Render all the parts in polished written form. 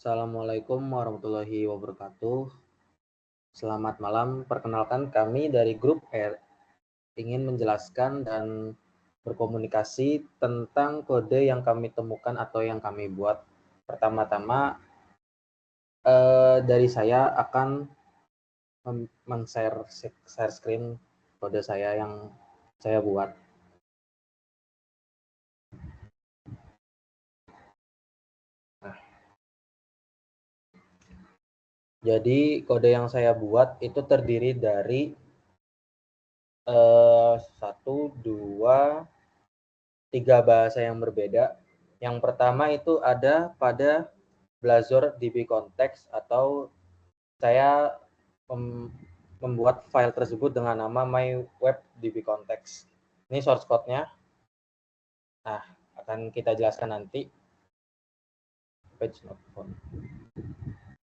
Assalamualaikum warahmatullahi wabarakatuh. Selamat malam. Perkenalkan kami dari grup R ingin menjelaskan dan berkomunikasi tentang kode yang kami temukan atau yang kami buat. Pertama-tama dari saya akan share screen kode saya yang saya buat. Nah, jadi kode yang saya buat itu terdiri dari 3 bahasa yang berbeda. Yang pertama itu ada pada Blazor DB Context atau saya membuat file tersebut dengan nama mywebdbcontext. Ini source code-nya. Nah, akan kita jelaskan nanti.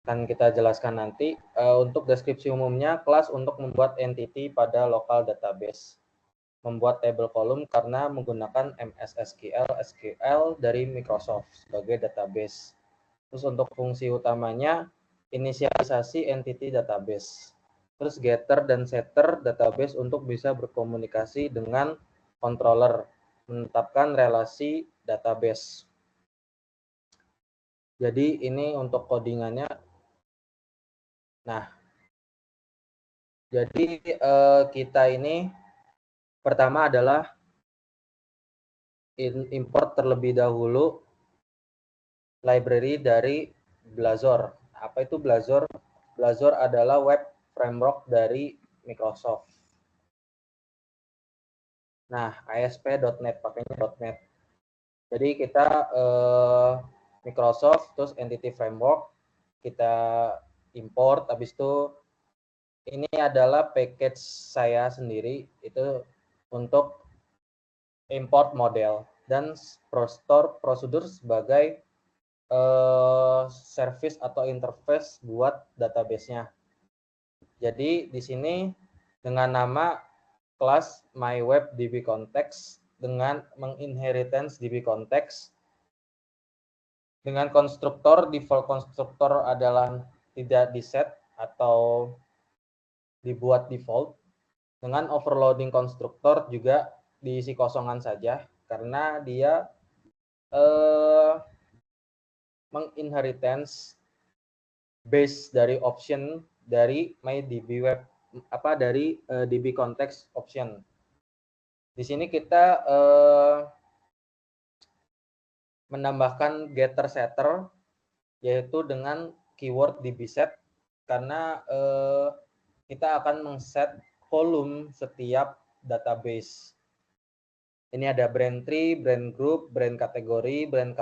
Akan kita jelaskan nanti. Untuk deskripsi umumnya, kelas untuk membuat entity pada local database. Membuat table column karena menggunakan MS SQL dari Microsoft sebagai database. Terus untuk fungsi utamanya, inisialisasi entity database. Terus getter dan setter database untuk bisa berkomunikasi dengan controller, menetapkan relasi database. Jadi ini untuk codingannya. Nah, jadi kita ini pertama adalah import terlebih dahulu library dari Blazor. Apa itu Blazor? Blazor adalah web framework dari Microsoft. Nah, ASP.NET, pakainya .NET. Jadi kita Microsoft, terus Entity Framework, kita import, habis itu ini adalah package saya sendiri, itu untuk import model dan prosedur sebagai service atau interface buat database-nya. Jadi di sini dengan nama kelas mywebdbcontext dengan menginheritance dbcontext dengan konstruktor default konstruktor adalah tidak diset atau dibuat default. Dengan overloading konstruktor juga diisi kosongan saja karena dia menginheritance base dari option dari mydbweb dari db context option. Di sini kita menambahkan getter setter yaitu dengan keyword dbset karena kita akan mengset kolom setiap database. Ini ada brand tree, brand group, brand kategori, brand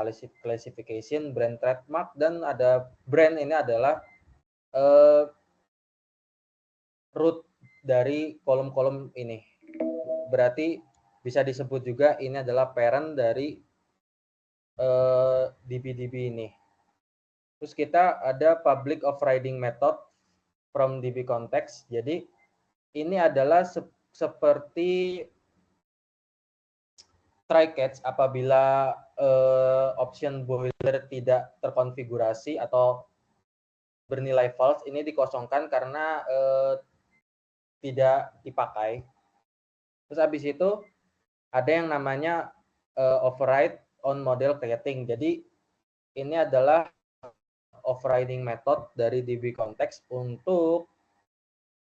classification, brand trademark, dan ada brand ini adalah root dari kolom-kolom ini. Berarti bisa disebut juga ini adalah parent dari DB ini. Terus kita ada public overriding method from DB context. Jadi ini adalah seperti try catch apabila option boiler tidak terkonfigurasi atau bernilai false, ini dikosongkan karena tidak dipakai. Terus habis itu ada yang namanya override on model creating. Jadi ini adalah overriding method dari DB context untuk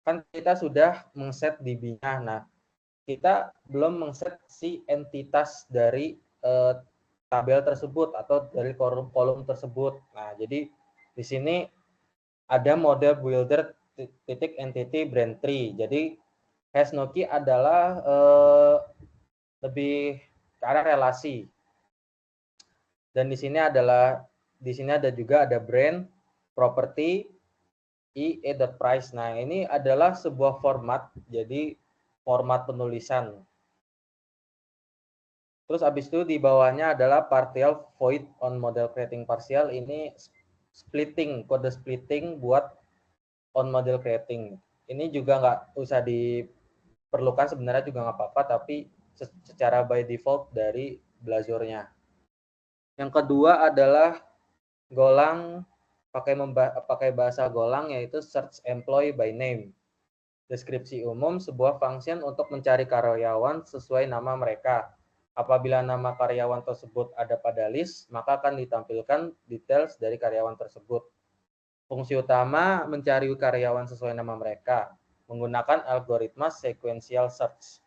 kan kita sudah mengset DB-nya. Nah, kita belum mengset si entitas dari tabel tersebut atau dari kolom tersebut. Nah, jadi di sini ada model builder titik entity brand tree. Jadi Hasnoki adalah lebih ke arah relasi. Dan di sini ada juga ada brand property ie.price. Nah, ini adalah sebuah format, jadi format penulisan. Terus habis itu di bawahnya adalah partial void on model creating partial. Ini splitting, kode splitting buat on model creating. Ini juga nggak usah diperlukan sebenarnya, juga nggak apa-apa, tapi secara by default dari Blazor-nya. Yang kedua adalah golang pakai bahasa Golang yaitu search employee by name. Deskripsi umum, sebuah function untuk mencari karyawan sesuai nama mereka. Apabila nama karyawan tersebut ada pada list, maka akan ditampilkan details dari karyawan tersebut. Fungsi utama mencari karyawan sesuai nama mereka menggunakan algoritma sequential search.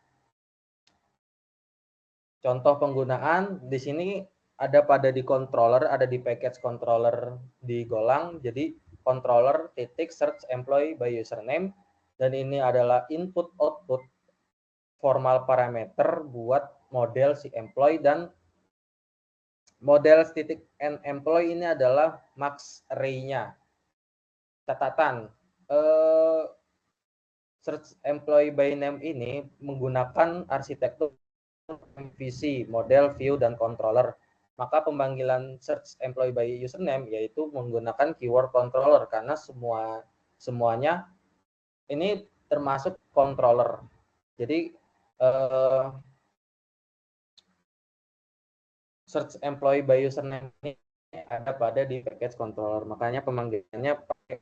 Contoh penggunaan di sini ada di controller, ada di package controller di Golang. Jadi controller titik search employee by username, dan ini adalah input output formal parameter buat model si employee, dan model titik n employee ini adalah max array-nya. Catatan, search employee by name ini menggunakan arsitektur MVC, model, view, dan controller. Maka pemanggilan search employee by username yaitu menggunakan keyword controller, karena semuanya ini termasuk controller. Jadi search employee by username ini ada di package controller. Makanya pemanggilannya pakai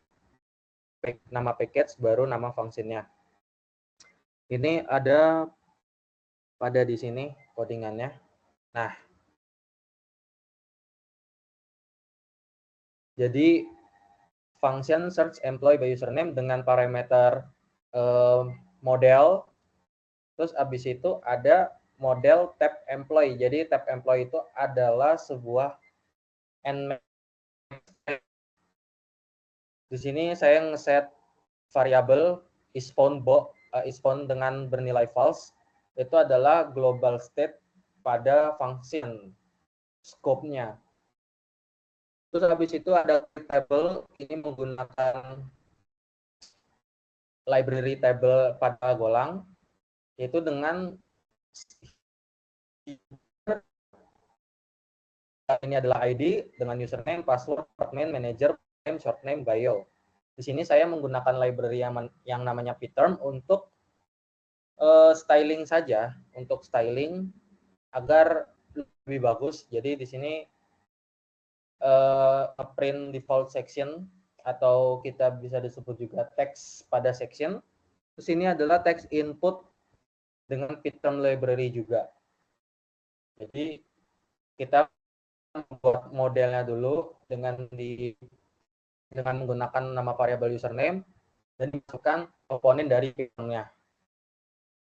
nama package baru nama fungsinya. Ini ada di sini codingannya. Nah, jadi function search employee by username dengan parameter model, terus habis itu ada model tab employee. Jadi tab employee itu adalah sebuah nmax. Di sini saya ngeset variabel isFound dengan bernilai false. Itu adalah global state pada function scope-nya. Terus habis itu ada table, ini menggunakan library table pada Golang, yaitu dengan ini adalah ID dengan username, password, admin, manager, name, short name, bio. Di sini saya menggunakan library yang namanya pterm untuk styling saja, untuk styling agar lebih bagus. Jadi di sini print default section, atau kita bisa disebut juga teks pada section. Terus ini adalah teks input dengan pterm library juga. Jadi kita buat modelnya dulu dengan menggunakan nama variabel username dan dimasukkan komponen dari ptermnya.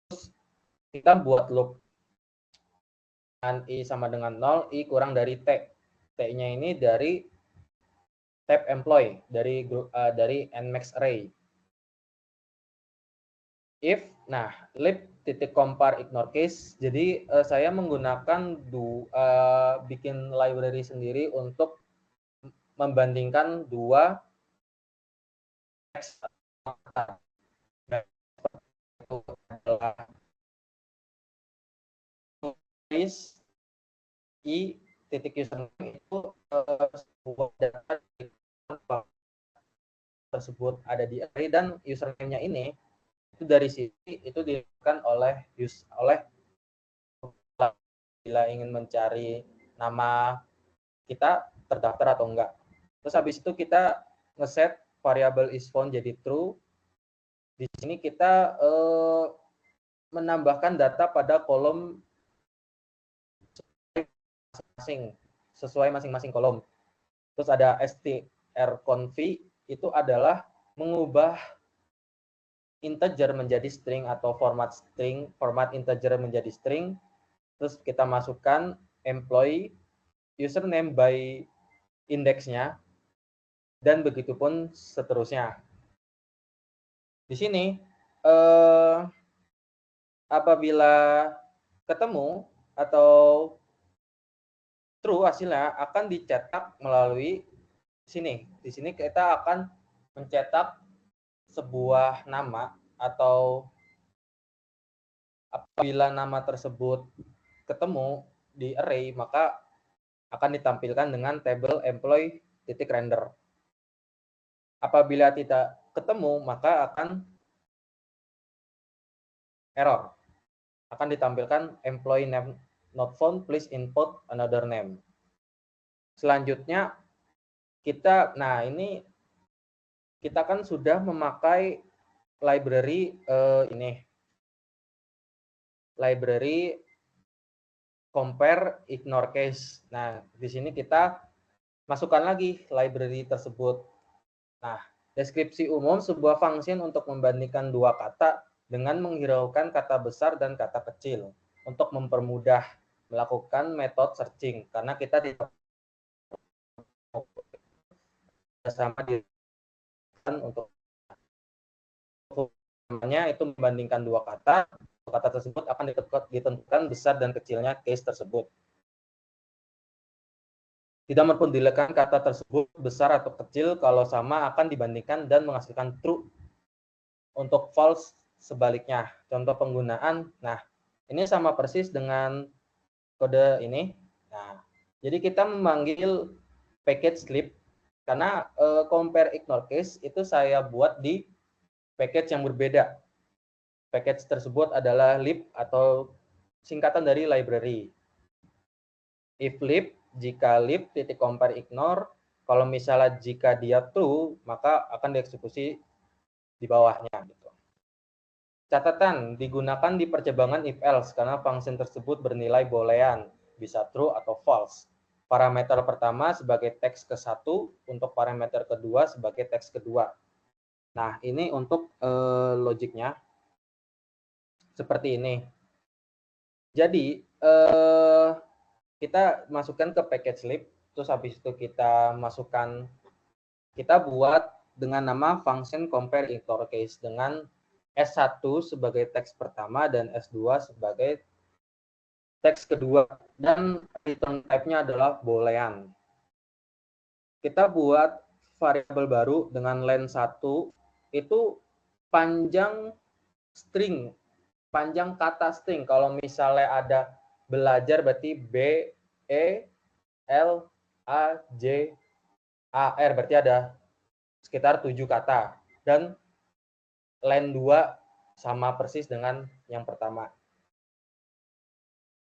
Terus kita buat loop i sama dengan 0, i kurang dari t. T-nya ini dari tab employee, dari nmax array. If, lib titik compare ignore case. Jadi saya menggunakan bikin library sendiri untuk membandingkan dua teks i titik username itu sebuah data tersebut ada di array, dan username-nya ini itu dari sini itu dilakukan oleh bila ingin mencari nama kita terdaftar atau enggak. Terus habis itu kita ngeset variabel isFound jadi true. Di sini kita menambahkan data pada kolom sesuai masing-masing kolom. Terus ada strconv, itu adalah mengubah integer menjadi string atau format integer menjadi string. Terus kita masukkan employee username by indeksnya, dan begitu pun seterusnya. Di sini apabila ketemu atau true, hasilnya akan dicetak melalui sini. Di sini kita akan mencetak sebuah nama, atau apabila nama tersebut ketemu di array, maka akan ditampilkan dengan tabel employee titik render. Apabila tidak ketemu, maka akan error. Akan ditampilkan employee name not found, please input another name. Selanjutnya nah ini kita kan sudah memakai library library compare ignore case. Nah, di sini kita masukkan lagi library tersebut. Nah, deskripsi umum sebuah function untuk membandingkan dua kata dengan menghiraukan kata besar dan kata kecil untuk mempermudah melakukan metode searching karena kita tidak sama di untuk namanya itu membandingkan dua kata tersebut akan ditentukan besar dan kecilnya case tersebut. Tidak memperdulikan kata tersebut besar atau kecil, kalau sama akan dibandingkan dan menghasilkan true. Untuk false sebaliknya. Contoh penggunaan, nah ini sama persis dengan kode ini. Nah, jadi kita memanggil package lib karena compare ignore case itu saya buat di package yang berbeda. Package tersebut adalah lib atau singkatan dari library. If lib, jika lib titik compare ignore, kalau misalnya jika dia true, maka akan dieksekusi di bawahnya. Gitu. Catatan, digunakan di percebangan if else karena function tersebut bernilai boolean, bisa true atau false. Parameter pertama sebagai teks ke-1, untuk parameter kedua sebagai teks kedua. Nah, ini untuk logiknya seperti ini. Jadi, kita masukkan ke package lib, terus habis itu kita masukkan, kita buat dengan nama function compare ignore case dengan S1 sebagai teks pertama dan S2 sebagai teks kedua, dan return type-nya adalah boolean. Kita buat variabel baru dengan len 1 itu panjang string, panjang kata string. Kalau misalnya ada belajar berarti B, E, L, A, J, A, R, berarti ada sekitar 7 kata. Dan len 2 sama persis dengan yang pertama.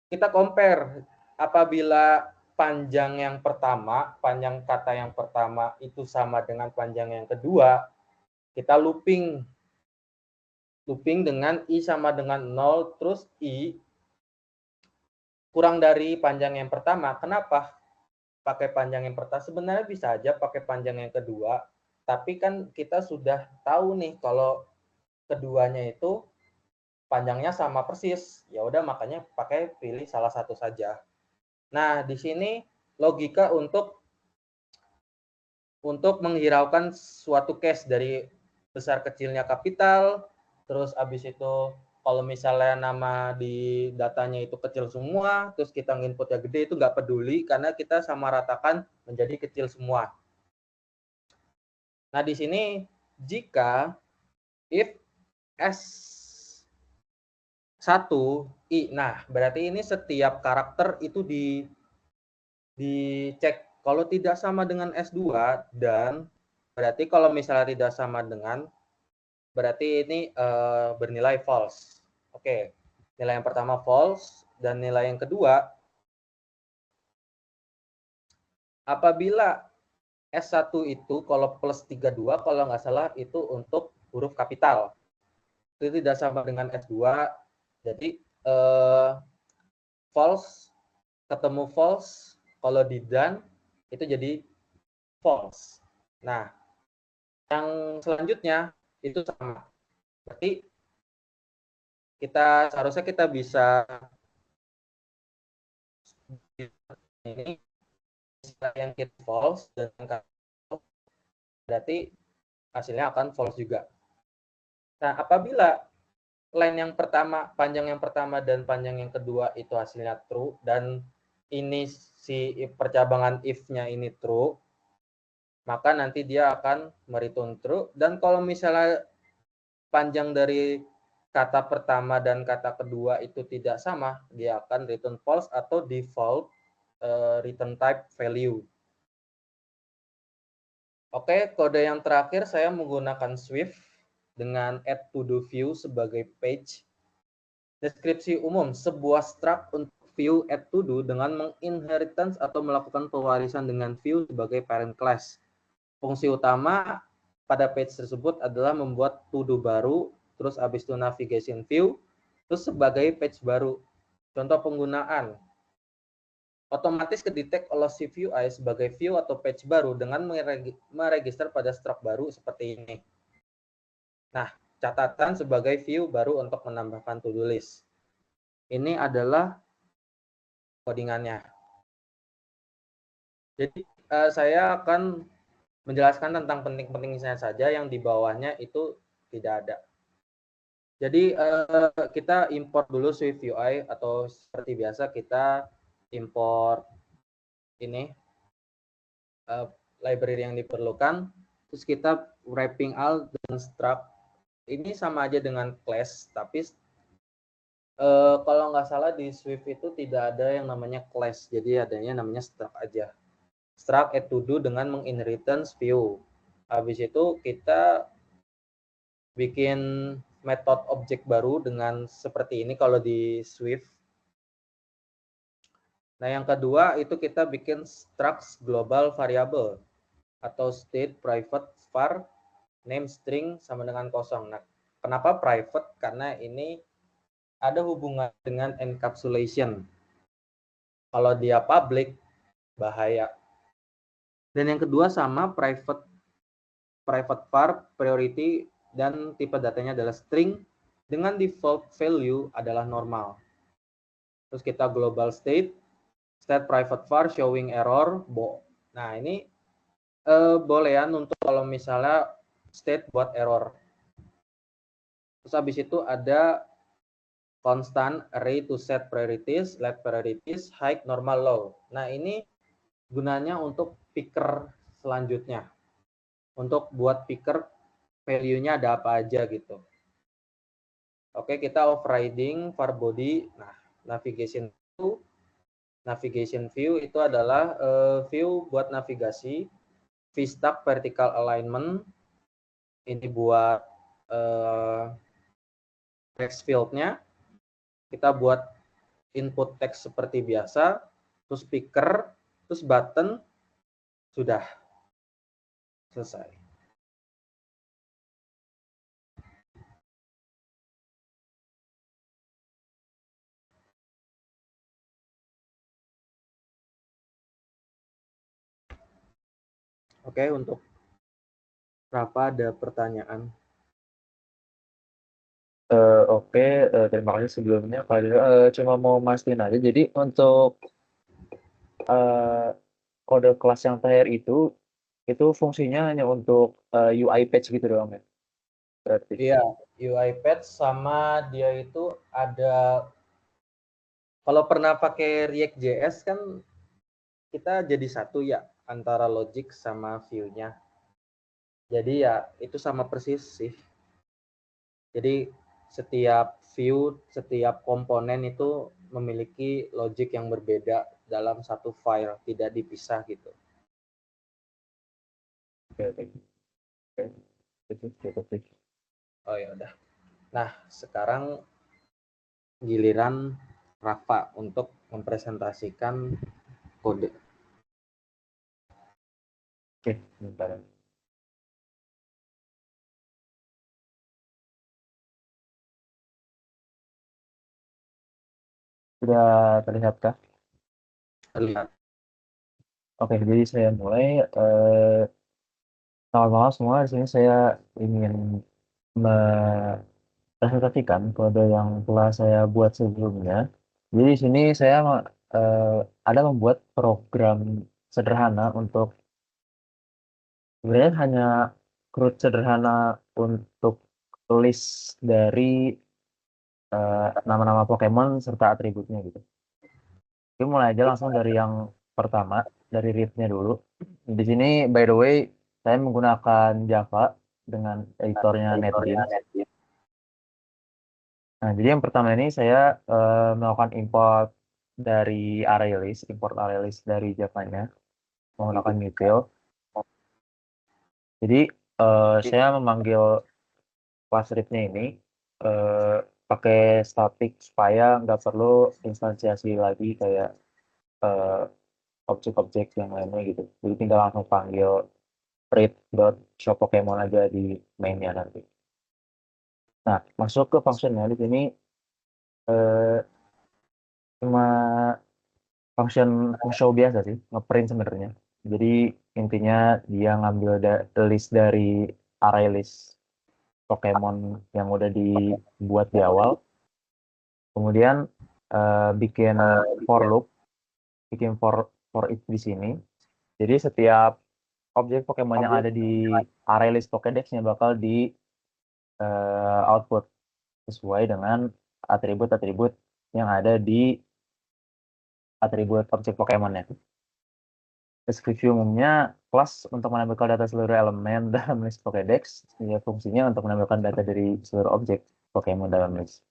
Kita compare, apabila panjang yang pertama, panjang kata yang pertama itu sama dengan panjang yang kedua, kita looping dengan I sama dengan 0, terus I kurang dari panjang yang pertama. Kenapa pakai panjang yang pertama? Sebenarnya bisa aja pakai panjang yang kedua, tapi kan kita sudah tahu nih kalau keduanya itu panjangnya sama persis. Ya udah, makanya pakai pilih salah satu saja. Nah, di sini logika untuk menghiraukan suatu case dari besar kecilnya kapital, terus habis itu kalau misalnya nama di datanya itu kecil semua, terus kita inputnya gede, itu nggak peduli karena kita sama ratakan menjadi kecil semua. Nah, di sini jika if S1 I, nah berarti ini setiap karakter itu dicek. Kalau tidak sama dengan S2 dan berarti kalau misalnya tidak sama dengan, berarti ini bernilai false. Oke, nilai yang pertama false, dan nilai yang kedua, apabila S1 itu kalau plus 32, kalau nggak salah itu untuk huruf kapital. Itu tidak sama dengan S2, jadi false ketemu false, kalau di done itu jadi false. Nah, yang selanjutnya itu sama. Berarti seharusnya kita bisa ini yang kita false dan berarti hasilnya akan false juga. Nah, apabila line yang pertama, panjang yang pertama dan panjang yang kedua itu hasilnya true dan ini si percabangan if-nya ini true, maka nanti dia akan mereturn true. Dan kalau misalnya panjang dari kata pertama dan kata kedua itu tidak sama, dia akan return false atau default return type value. Oke, kode yang terakhir saya menggunakan Swift dengan add to do view sebagai page. Deskripsi umum, sebuah struct untuk view add to do dengan menginheritance atau melakukan pewarisan dengan view sebagai parent class. Fungsi utama pada page tersebut adalah membuat to-do baru, terus habis itu navigation view, terus sebagai page baru. Contoh penggunaan, otomatis kedetek oleh si view UI sebagai view atau page baru dengan meregister pada stroke baru seperti ini. Nah, catatan sebagai view baru untuk menambahkan to-do list. Ini adalah codingannya. Jadi saya akan menjelaskan tentang penting-pentingnya saja, yang di bawahnya itu tidak ada. Jadi kita import dulu Swift UI, atau seperti biasa kita import ini library yang diperlukan, terus kita wrapping all dan struct. Ini sama aja dengan class, tapi kalau nggak salah di Swift itu tidak ada yang namanya class, jadi adanya namanya struct aja. Struct add to do dengan menginheritance view. Habis itu kita bikin metode objek baru dengan seperti ini kalau di Swift. Nah, yang kedua itu kita bikin struct global variable atau state private var name string sama dengan kosong. Nah, kenapa private? Karena ini ada hubungan dengan encapsulation. Kalau dia public, bahaya. Dan yang kedua sama private var priority dan tipe datanya adalah string dengan default value adalah normal. Terus kita global state private var showing error. Nah, ini boolean untuk kalau misalnya state buat error. Terus habis itu ada constant array to set priorities, let priorities, high, normal, low. Nah, ini gunanya untuk picker selanjutnya. Untuk buat picker value-nya ada apa aja gitu. Oke, kita overriding var body. Nah, navigation view itu adalah view buat navigasi. VStack vertical alignment ini buat text field-nya. Kita buat input text seperti biasa, terus picker, terus button, sudah selesai. Oke, untuk Rafa ada pertanyaan? Oke, terima kasih sebelumnya Pak Dira. Cuma mau mastiin aja, jadi untuk kode kelas yang terakhir itu fungsinya hanya untuk UI page gitu doang ya? Berarti. Iya, UI page sama dia itu ada, kalau pernah pakai React.js kan kita jadi satu ya antara logic sama view-nya. Jadi ya itu sama persis sih. Jadi setiap view, setiap komponen itu memiliki logic yang berbeda dalam satu file, tidak dipisah gitu. Oke. Itu cukup sih. Oh ya udah. Nah, sekarang giliran Rafa untuk mempresentasikan kode. Oke, bentar. Sudah terlihat kah? Terlihat. Oke, jadi saya mulai. Selamat malam semua. Di sini saya ingin presentasikan kode yang telah saya buat sebelumnya. Jadi di sini saya ada membuat program sederhana untuk sebenarnya hanya CRUD sederhana untuk list dari nama-nama Pokemon serta atributnya gitu. Oke, mulai aja langsung dari yang pertama, dari read-nya dulu. Di sini by the way saya menggunakan Java dengan editornya NetBeans. Nah, jadi yang pertama ini saya melakukan import dari ArrayList, import ArrayList dari Java-nya menggunakan util. Jadi saya memanggil class read-nya ini pakai static supaya nggak perlu instansiasi lagi kayak objek-objek yang lainnya gitu. Jadi tinggal langsung panggil read.show Pokemon aja di mainnya nanti. Nah, masuk ke functionnya di sini cuma function show biasa sih, ngeprint sebenarnya. Jadi intinya dia ngambil list dari array list Pokemon yang udah dibuat di awal, kemudian bikin for loop, bikin for each di sini. Jadi setiap objek Pokemon yang ada di array list Pokédex-nya bakal di output sesuai dengan atribut-atribut yang ada di atribut objek Pokemon-nya. Deskripsi umumnya, kelas untuk menampilkan data seluruh elemen dalam list Pokédex, ya fungsinya untuk menampilkan data dari seluruh objek Pokemon dalam list.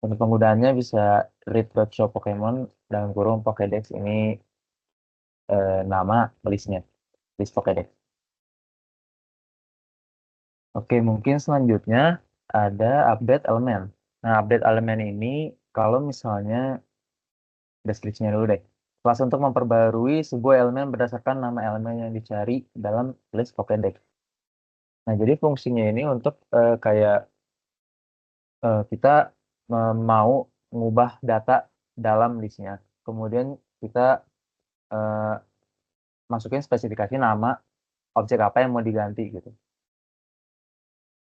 Untuk penggunaannya bisa read.show Pokemon dalam kurung Pokédex ini nama listnya, list Pokédex. Oke, mungkin selanjutnya ada update elemen. Nah, update elemen ini kalau misalnya deskripsinya dulu deh. Kelas untuk memperbarui sebuah elemen berdasarkan nama elemen yang dicari dalam list Pokédex. Nah, jadi fungsinya ini untuk kayak kita mau mengubah data dalam listnya. Kemudian kita masukin spesifikasi nama objek apa yang mau diganti gitu.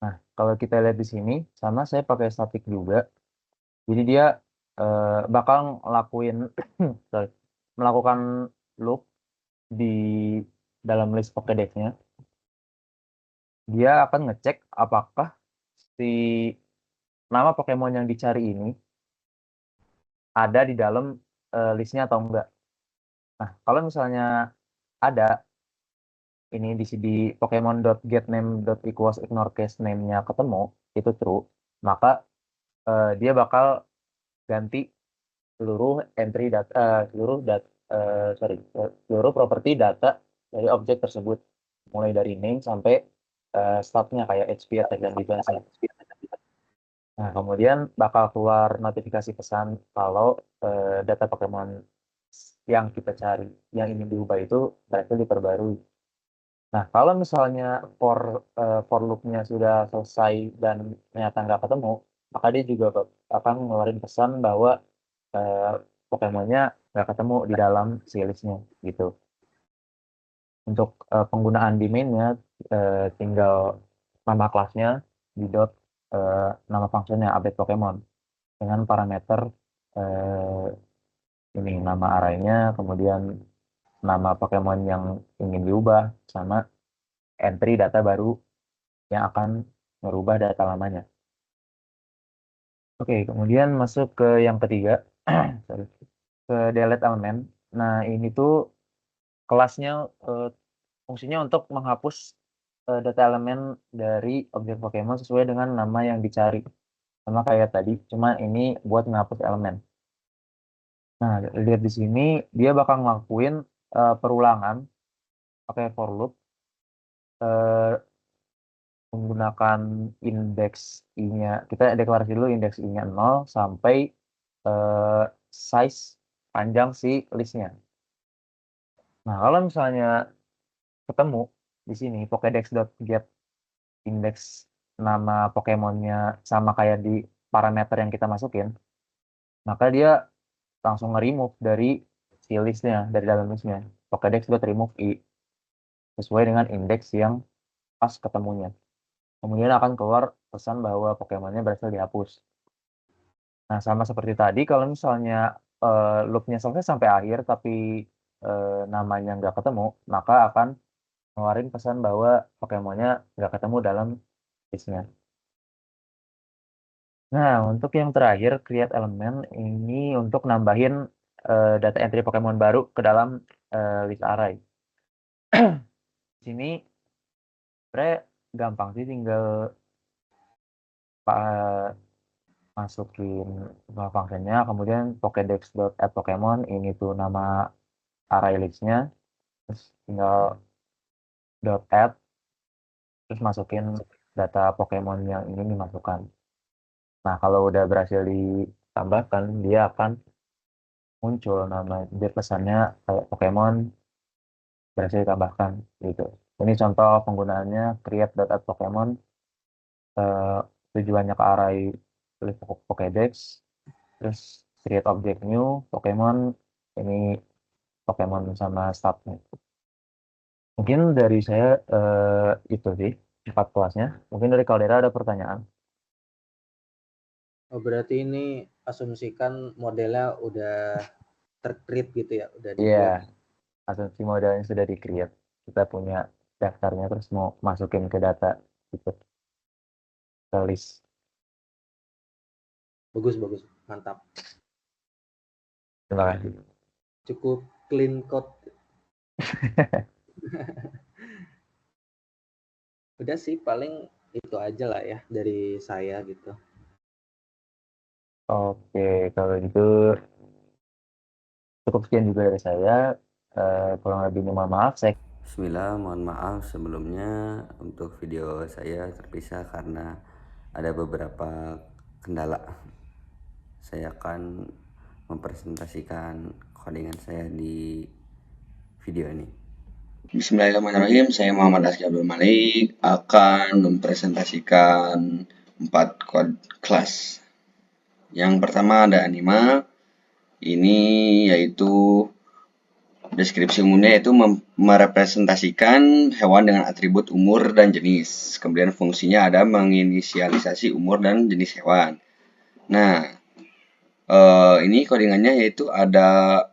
Nah, kalau kita lihat di sini, sama saya pakai static juga. Jadi dia bakal ngelakuin melakukan loop di dalam list Pokédex-nya. Dia akan ngecek apakah si nama Pokemon yang dicari ini ada di dalam listnya atau enggak. Nah, kalau misalnya ada ini di Pokemon.getName.equals ignore case name-nya ketemu, itu true, maka dia bakal ganti seluruh entry data, seluruh properti data dari objek tersebut, mulai dari name sampai statnya kayak HP, attack, dan defense. Nah, kemudian bakal keluar notifikasi pesan kalau data Pokemon yang kita cari, yang ingin diubah itu berhasil diperbarui. Nah, kalau misalnya for loop-nya sudah selesai dan ternyata nggak ketemu, maka dia juga akan ngeluarin pesan bahwa Pokemon-nya nggak ketemu di dalam si list-nya gitu. Untuk penggunaan di main-nya tinggal nama kelasnya di nama fungsinya update Pokemon dengan parameter ini nama array-nya, kemudian nama Pokemon yang ingin diubah, sama entry data baru yang akan merubah data lamanya. Oke, kemudian masuk ke yang ketiga, sorry, ke delete element. Nah, ini tuh kelasnya fungsinya untuk menghapus data elemen dari objek Pokemon sesuai dengan nama yang dicari. Sama kayak tadi, cuma ini buat menghapus elemen. Nah, lihat di sini dia bakal ngelakuin perulangan pakai for loop menggunakan indeks i-nya. Kita deklarasi dulu indeks i-nya 0 sampai size panjang si listnya. Nah, kalau misalnya ketemu di sini Pokédex.get indeks nama Pokemonnya sama kayak di parameter yang kita masukin, maka dia langsung nge-remove dari si listnya, dari dalam listnya. Pokédex.remove i sesuai dengan indeks yang pas ketemunya. Kemudian akan keluar pesan bahwa Pokemonnya berhasil dihapus. Nah, sama seperti tadi, kalau misalnya loop-nya selesai sampai akhir, tapi namanya nggak ketemu, maka akan ngeluarin pesan bahwa Pokemonnya nggak ketemu dalam list-nya. Nah, untuk yang terakhir, create element, ini untuk nambahin data entry Pokemon baru ke dalam list array. Di sini sebenarnya gampang sih, tinggal masukin fungsinya, kemudian Pokédex.addPokemon, ini tuh nama array list-nya, terus tinggal .add, terus masukin data Pokemon yang ingin dimasukkan. Nah, kalau udah berhasil ditambahkan, dia akan muncul nama, dia pesannya kayak Pokemon berhasil ditambahkan gitu. Ini contoh penggunaannya create.add Pokemon, eh, tujuannya ke array list Pokédex, terus create object new Pokemon, ini Pokemon sama statnya. Mungkin dari saya itu sih 4 kelasnya. Mungkin dari Caldera ada pertanyaan. Oh, berarti ini asumsikan modelnya udah tercreate gitu ya, udah Iya, dibuat. asumsi modelnya sudah di-create. Kita punya daftarnya terus mau masukin ke data gitu, ke list. Bagus, bagus. Mantap. Terima kasih. Cukup clean code. Udah sih, paling itu aja lah ya dari saya gitu. Oke, kalau gitu cukup sekian juga dari saya. Kurang lebihnya mohon maaf. Bismillah, mohon maaf sebelumnya untuk video saya terpisah karena ada beberapa kendala. Saya akan mempresentasikan codingan saya di video ini. Bismillahirrahmanirrahim, saya Muhammad Azki Abdul Malik akan mempresentasikan 4 code class. Yang pertama ada anima, ini yaitu deskripsi umumnya yaitu merepresentasikan hewan dengan atribut umur dan jenis. Kemudian fungsinya ada menginisialisasi umur dan jenis hewan. Nah, ini codingannya yaitu ada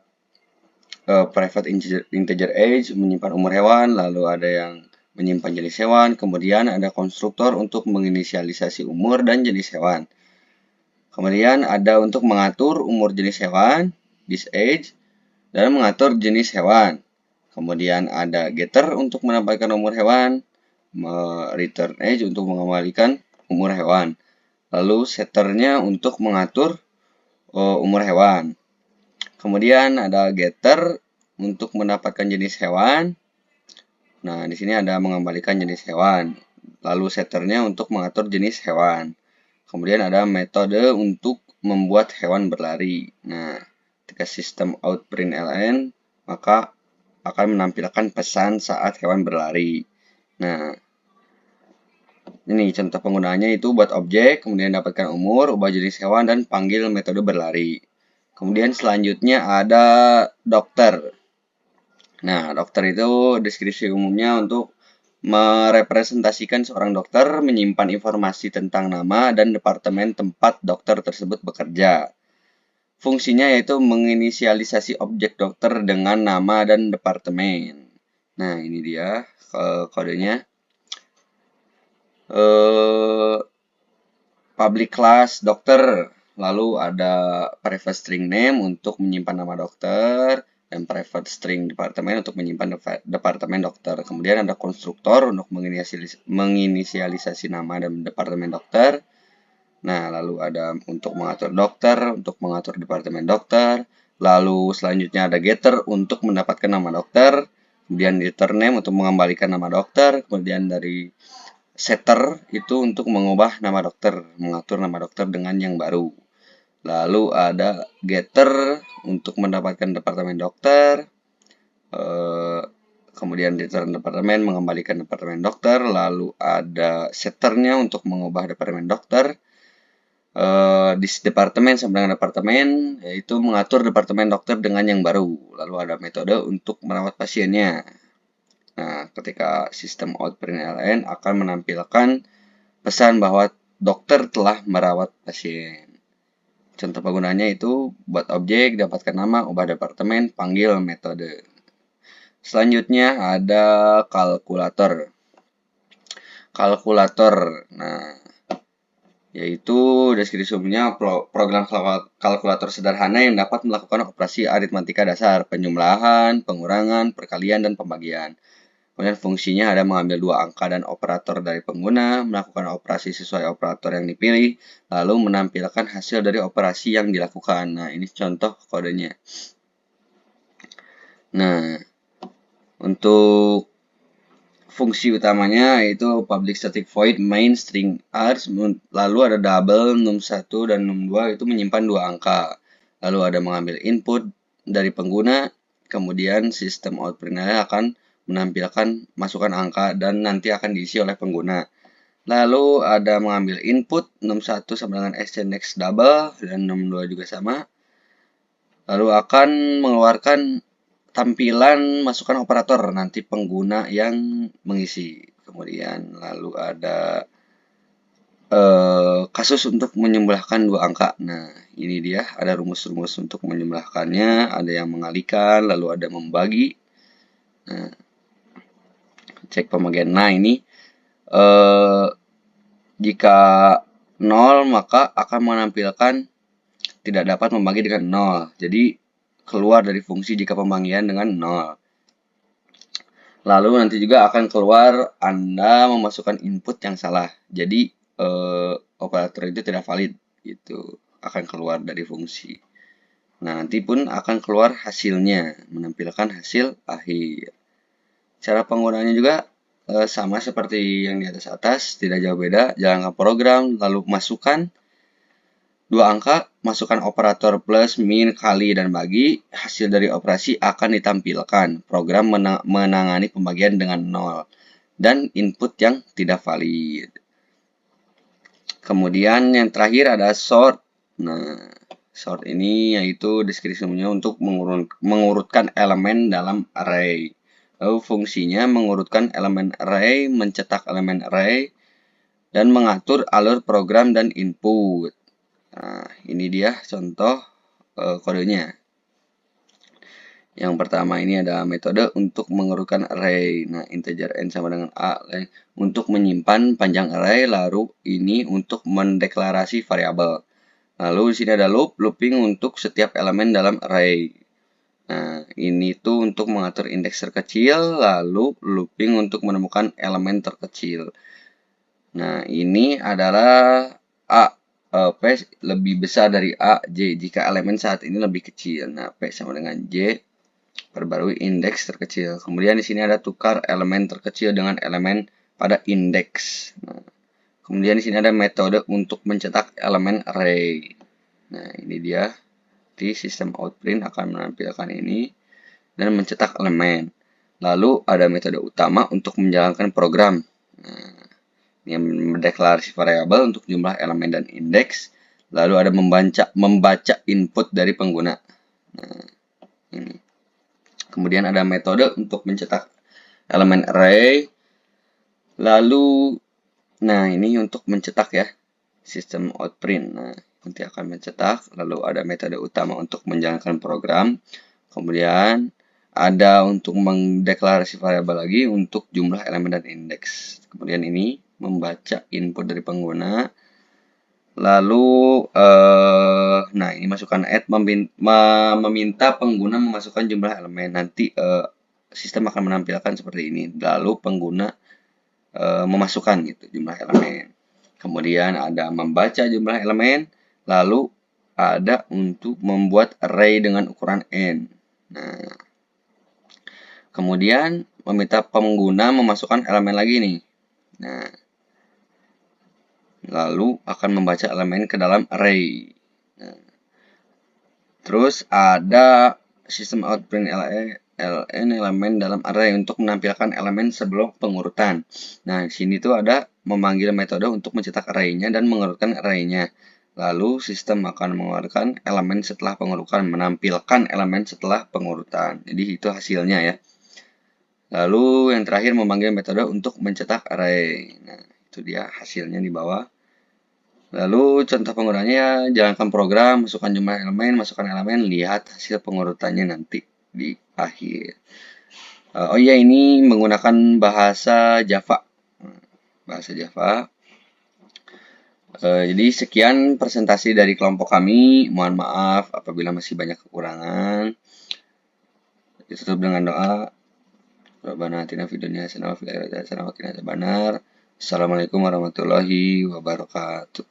private integer age menyimpan umur hewan, lalu ada yang menyimpan jenis hewan, kemudian ada konstruktor untuk menginisialisasi umur dan jenis hewan. Kemudian ada untuk mengatur umur jenis hewan, this age, dan mengatur jenis hewan. Kemudian ada getter untuk menambahkan umur hewan, return age untuk mengembalikan umur hewan. Lalu setternya untuk mengatur umur hewan. Kemudian ada getter untuk mendapatkan jenis hewan. Nah, di sini ada mengembalikan jenis hewan. Lalu setternya untuk mengatur jenis hewan. Kemudian ada metode untuk membuat hewan berlari. Nah, ketika sistem out print ln, maka akan menampilkan pesan saat hewan berlari. Nah, ini contoh penggunaannya itu buat objek, kemudian dapatkan umur, ubah jenis hewan, dan panggil metode berlari. Kemudian selanjutnya ada dokter. Nah, dokter itu deskripsi umumnya untuk merepresentasikan seorang dokter menyimpan informasi tentang nama dan departemen tempat dokter tersebut bekerja. Fungsinya yaitu menginisialisasi objek dokter dengan nama dan departemen. Nah, ini dia kodenya. Public class dokter, lalu ada private string name untuk menyimpan nama dokter, dan private string departemen untuk menyimpan departemen dokter. Kemudian ada konstruktor untuk menginisialisasi nama dan departemen dokter. Nah, lalu ada untuk mengatur dokter, untuk mengatur departemen dokter. Lalu selanjutnya ada getter untuk mendapatkan nama dokter. Kemudian return name untuk mengembalikan nama dokter. Kemudian dari setter itu untuk mengubah nama dokter, mengatur nama dokter dengan yang baru. Lalu ada getter untuk mendapatkan departemen dokter. Kemudian return departemen mengembalikan departemen dokter. Lalu ada setternya untuk mengubah departemen dokter. Di departemen sama dengan departemen, yaitu mengatur departemen dokter dengan yang baru. Lalu ada metode untuk merawat pasiennya. Nah, ketika sistem outprint ln akan menampilkan pesan bahwa dokter telah merawat pasien. Contoh penggunaannya itu buat objek, dapatkan nama, ubah departemen, panggil metode. Selanjutnya ada kalkulator. Nah, yaitu deskripsinya program kalkulator sederhana yang dapat melakukan operasi aritmatika dasar, penjumlahan, pengurangan, perkalian, dan pembagian. Kemudian fungsinya ada mengambil dua angka dan operator dari pengguna, melakukan operasi sesuai operator yang dipilih, lalu menampilkan hasil dari operasi yang dilakukan. Nah, ini contoh kodenya. Nah, untuk fungsi utamanya yaitu public static void main string args, lalu ada double num1 dan num2 itu menyimpan dua angka. Lalu ada mengambil input dari pengguna, kemudian sistem outputnya akan menampilkan masukan angka dan nanti akan diisi oleh pengguna. Lalu ada mengambil input 61 sama dengan SCNext double dan 62 juga sama. Lalu akan mengeluarkan tampilan masukan operator nanti pengguna yang mengisi. Kemudian lalu ada kasus untuk menjumlahkan dua angka. Nah, ini dia ada rumus-rumus untuk menjumlahkannya, ada yang mengalihkan, lalu ada membagi. Nah, cek pembagian. Nah, ini jika 0 maka akan menampilkan tidak dapat membagi dengan 0. Jadi keluar dari fungsi jika pembagian dengan 0. Lalu nanti juga akan keluar Anda memasukkan input yang salah. Jadi operator itu tidak valid gitu. Akan keluar dari fungsi. Nah, nanti pun akan keluar hasilnya, menampilkan hasil akhir. Cara penggunaannya juga sama seperti yang di atas, tidak jauh beda. Jalankan program, lalu masukkan dua angka, masukkan operator plus, min, kali, dan bagi. Hasil dari operasi akan ditampilkan. Program menangani pembagian dengan 0 dan input yang tidak valid. Kemudian yang terakhir ada sort. Nah, sort ini yaitu deskripsinya untuk mengurutkan elemen dalam array. Lalu fungsinya mengurutkan elemen array, mencetak elemen array, dan mengatur alur program dan input. Nah, ini dia contoh kodenya. Yang pertama ini ada metode untuk mengurutkan array. Nah, integer n sama dengan a untuk menyimpan panjang array, lalu ini untuk mendeklarasi variabel. Lalu di sini ada looping untuk setiap elemen dalam array. Nah, ini tuh untuk mengatur indeks terkecil, lalu looping untuk menemukan elemen terkecil. Nah, ini adalah A. P lebih besar dari A, J jika elemen saat ini lebih kecil. Nah, P sama dengan J, perbarui indeks terkecil. Kemudian di sini ada tukar elemen terkecil dengan elemen pada indeks. Nah, kemudian di sini ada metode untuk mencetak elemen array. Nah, ini dia. Di sistem outprint akan menampilkan ini dan mencetak elemen. Lalu ada metode utama untuk menjalankan program. Nah, ini mendeklarasi variabel untuk jumlah elemen dan indeks. Lalu ada membaca input dari pengguna. Nah, ini. Kemudian ada metode untuk mencetak elemen array. Lalu, nah ini untuk mencetak ya, sistem outprint. Nah, nanti akan mencetak. Lalu ada metode utama untuk menjalankan program. Kemudian ada untuk mendeklarasi variabel lagi untuk jumlah elemen dan indeks. Kemudian ini membaca input dari pengguna. Lalu, nah ini masukkan add meminta pengguna memasukkan jumlah elemen. Nanti sistem akan menampilkan seperti ini. Lalu pengguna memasukkan gitu jumlah elemen. Kemudian ada membaca jumlah elemen. Lalu ada untuk membuat array dengan ukuran n. Nah, kemudian meminta pengguna memasukkan elemen lagi nih. Nah, lalu akan membaca elemen ke dalam array. Nah, terus ada sistem outprint ln elemen dalam array untuk menampilkan elemen sebelum pengurutan. Nah, di sini tuh ada memanggil metode untuk mencetak array-nya dan mengurutkan array-nya. Lalu sistem akan mengeluarkan elemen setelah pengurutan, menampilkan elemen setelah pengurutan. Jadi itu hasilnya ya. Lalu yang terakhir memanggil metode untuk mencetak array. Nah, itu dia hasilnya di bawah. Lalu contoh penggunaannya, jalankan program, masukkan jumlah elemen, masukkan elemen, lihat hasil pengurutannya nanti di akhir. Oh iya, ini menggunakan bahasa Java. Bahasa Java. Jadi sekian presentasi dari kelompok kami. Mohon maaf apabila masih banyak kekurangan. Ditutup dengan doa. Rabbana atina fid dunya hasanah wa fil akhirati hasanah wa qina adzabannar. Assalamualaikum warahmatullahi wabarakatuh.